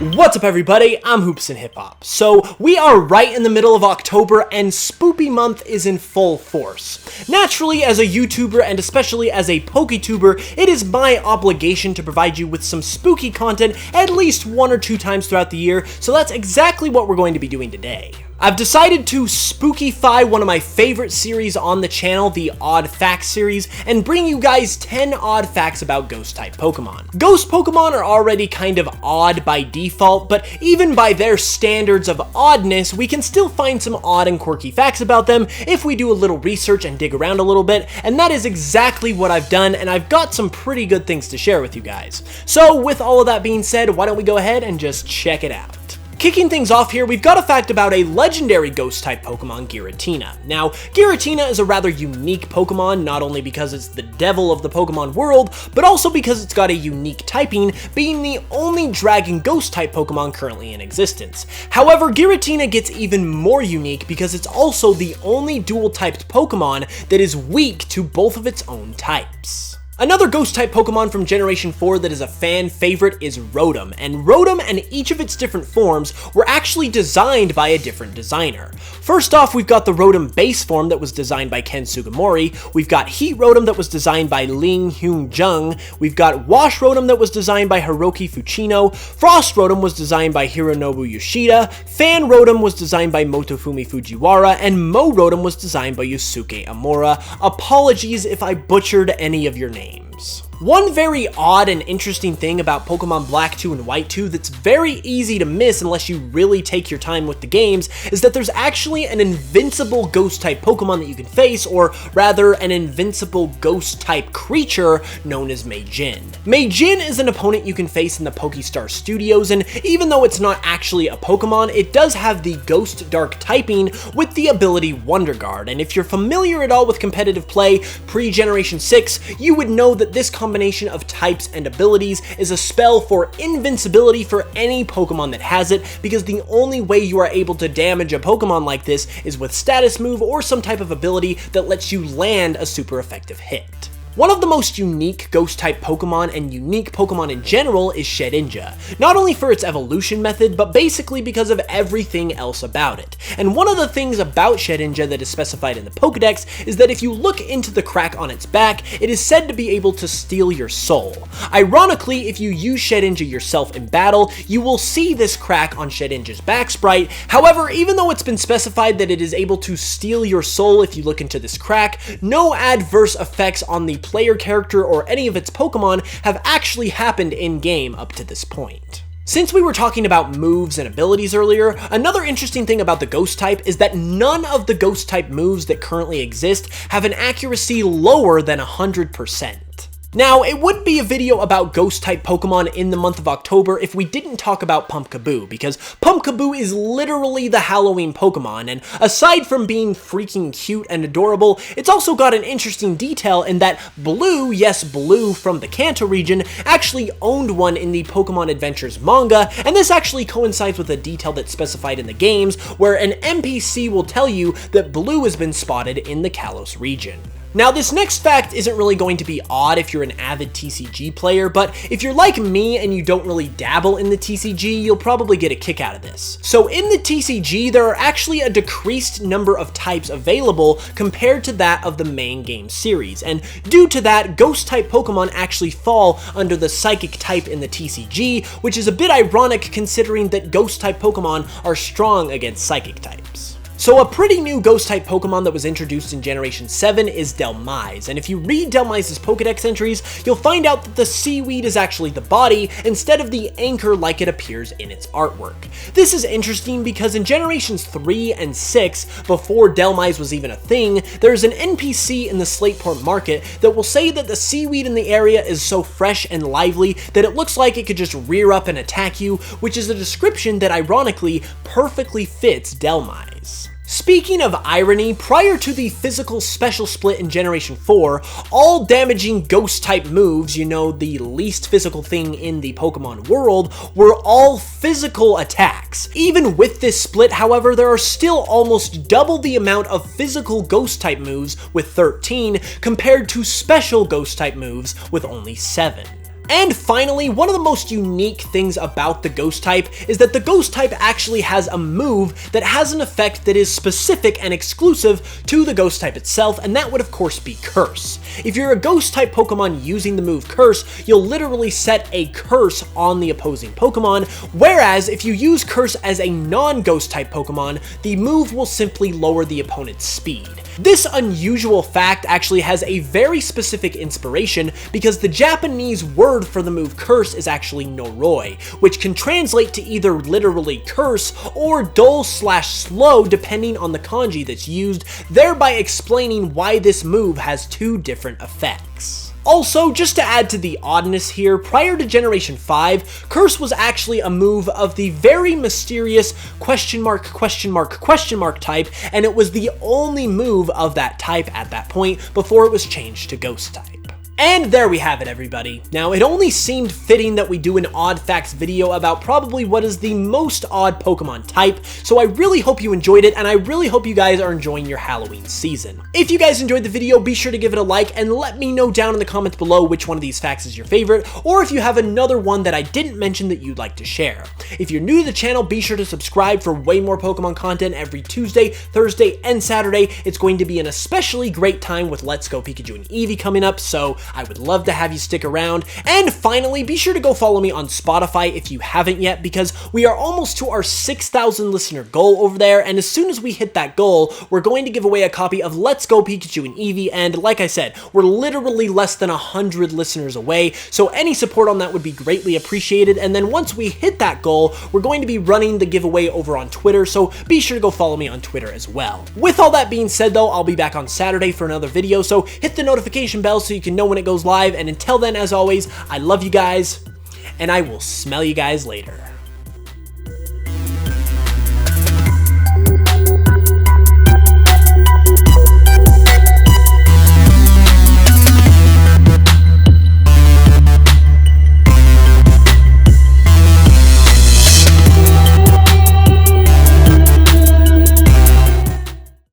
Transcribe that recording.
What's up everybody, I'm HoopsandHipHop. So we are right in the middle of October and Spoopy month is in full force. Naturally, as a YouTuber and especially as a PokeTuber, it is my obligation to provide you with some spooky content at least 1 or 2 times throughout the year, so that's exactly what we're going to be doing today. I've decided to spookify one of my favorite series on the channel, the Odd Facts series, and bring you guys 10 odd facts about ghost-type Pokemon. Ghost Pokemon are already kind of odd by default, but even by their standards of oddness, we can still find some odd and quirky facts about them if we do a little research and dig around a little bit, and that is exactly what I've done, and I've got some pretty good things to share with you guys. So with all of that being said, why don't we go ahead and just check it out. Kicking things off here, we've got a fact about a legendary ghost-type Pokemon, Giratina. Now, Giratina is a rather unique Pokemon, not only because it's the devil of the Pokemon world, but also because it's got a unique typing, being the only dragon ghost-type Pokemon currently in existence. However, Giratina gets even more unique because it's also the only dual-typed Pokemon that is weak to both of its own types. Another ghost-type Pokemon from Generation 4 that is a fan favorite is Rotom, and Rotom and each of its different forms were actually designed by a different designer. First off, we've got the Rotom base form that was designed by Ken Sugimori, we've got Heat Rotom that was designed by Ling Hyun Jung, we've got Wash Rotom that was designed by Hiroki Fuchino, Frost Rotom was designed by Hironobu Yoshida, Fan Rotom was designed by Motofumi Fujiwara, and Mo Rotom was designed by Yusuke Amura. Apologies if I butchered any of your names. One very odd and interesting thing about Pokemon Black 2 and White 2 that's very easy to miss unless you really take your time with the games is that there's actually an invincible ghost-type Pokemon that you can face, or rather an invincible ghost-type creature known as Meijin. Meijin is an opponent you can face in the Pokestar Studios, and even though it's not actually a Pokemon, it does have the Ghost Dark typing with the ability Wonder Guard, and if you're familiar at all with competitive play pre-Generation 6, you would know that this combination of types and abilities is a spell for invincibility for any Pokemon that has it, because the only way you are able to damage a Pokemon like this is with status move or some type of ability that lets you land a super effective hit. One of the most unique ghost-type Pokemon and unique Pokemon in general is Shedinja, not only for its evolution method, but basically because of everything else about it. And one of the things about Shedinja that is specified in the Pokedex is that if you look into the crack on its back, it is said to be able to steal your soul. Ironically, if you use Shedinja yourself in battle, you will see this crack on Shedinja's back sprite. However, even though it's been specified that it is able to steal your soul if you look into this crack, no adverse effects on the player character or any of its Pokemon have actually happened in-game up to this point. Since we were talking about moves and abilities earlier, another interesting thing about the Ghost type is that none of the Ghost type moves that currently exist have an accuracy lower than 100%. Now, it would be a video about ghost-type Pokemon in the month of October if we didn't talk about Pumpkaboo, because Pumpkaboo is literally the Halloween Pokemon, and aside from being freaking cute and adorable, it's also got an interesting detail in that Blue, yes Blue from the Kanto region, actually owned one in the Pokemon Adventures manga, and this actually coincides with a detail that's specified in the games, where an NPC will tell you that Blue has been spotted in the Kalos region. Now, this next fact isn't really going to be odd if you're an avid TCG player, but if you're like me and you don't really dabble in the TCG, you'll probably get a kick out of this. So in the TCG, there are actually a decreased number of types available compared to that of the main game series, and due to that, Ghost-type Pokemon actually fall under the Psychic type in the TCG, which is a bit ironic considering that Ghost-type Pokemon are strong against Psychic types. So a pretty new Ghost-type Pokemon that was introduced in Generation 7 is Dhelmise, and if you read Dhelmise's Pokedex entries, you'll find out that the seaweed is actually the body instead of the anchor like it appears in its artwork. This is interesting because in Generations 3 and 6, before Dhelmise was even a thing, there's an NPC in the Slateport Market that will say that the seaweed in the area is so fresh and lively that it looks like it could just rear up and attack you, which is a description that ironically perfectly fits Dhelmise. Speaking of irony, prior to the physical special split in Generation 4, all damaging ghost-type moves, you know, the least physical thing in the Pokemon world, were all physical attacks. Even with this split, however, there are still almost double the amount of physical ghost-type moves with 13 compared to special ghost-type moves with only 7. And finally, one of the most unique things about the Ghost type is that the Ghost type actually has a move that has an effect that is specific and exclusive to the Ghost type itself, and that would of course be Curse. If you're a Ghost type Pokemon using the move Curse, you'll literally set a curse on the opposing Pokemon, whereas if you use Curse as a non-Ghost type Pokemon, the move will simply lower the opponent's speed. This unusual fact actually has a very specific inspiration because the Japanese word for the move Curse is actually Noroi, which can translate to either literally curse or dull/slow depending on the kanji that's used, thereby explaining why this move has two different effects. Also, just to add to the oddness here, prior to Generation 5, Curse was actually a move of the very mysterious question mark type, and it was the only move of that type at that point before it was changed to Ghost type. And there we have it, everybody. Now, it only seemed fitting that we do an odd facts video about probably what is the most odd Pokemon type, so I really hope you enjoyed it, and I really hope you guys are enjoying your Halloween season. If you guys enjoyed the video, be sure to give it a like, and let me know down in the comments below which one of these facts is your favorite, or if you have another one that I didn't mention that you'd like to share. If you're new to the channel, be sure to subscribe for way more Pokemon content every Tuesday, Thursday, and Saturday. It's going to be an especially great time with Let's Go Pikachu and Eevee coming up, so I would love to have you stick around. And finally, be sure to go follow me on Spotify if you haven't yet, because we are almost to our 6,000 listener goal over there, and as soon as we hit that goal, we're going to give away a copy of Let's Go Pikachu and Eevee, and like I said, we're literally less than 100 listeners away, so any support on that would be greatly appreciated. And then once we hit that goal, we're going to be running the giveaway over on Twitter, so be sure to go follow me on Twitter as well. With all that being said though, I'll be back on Saturday for another video, so hit the notification bell so you can know when it goes live, and until then, as always, I love you guys, and I will smell you guys later.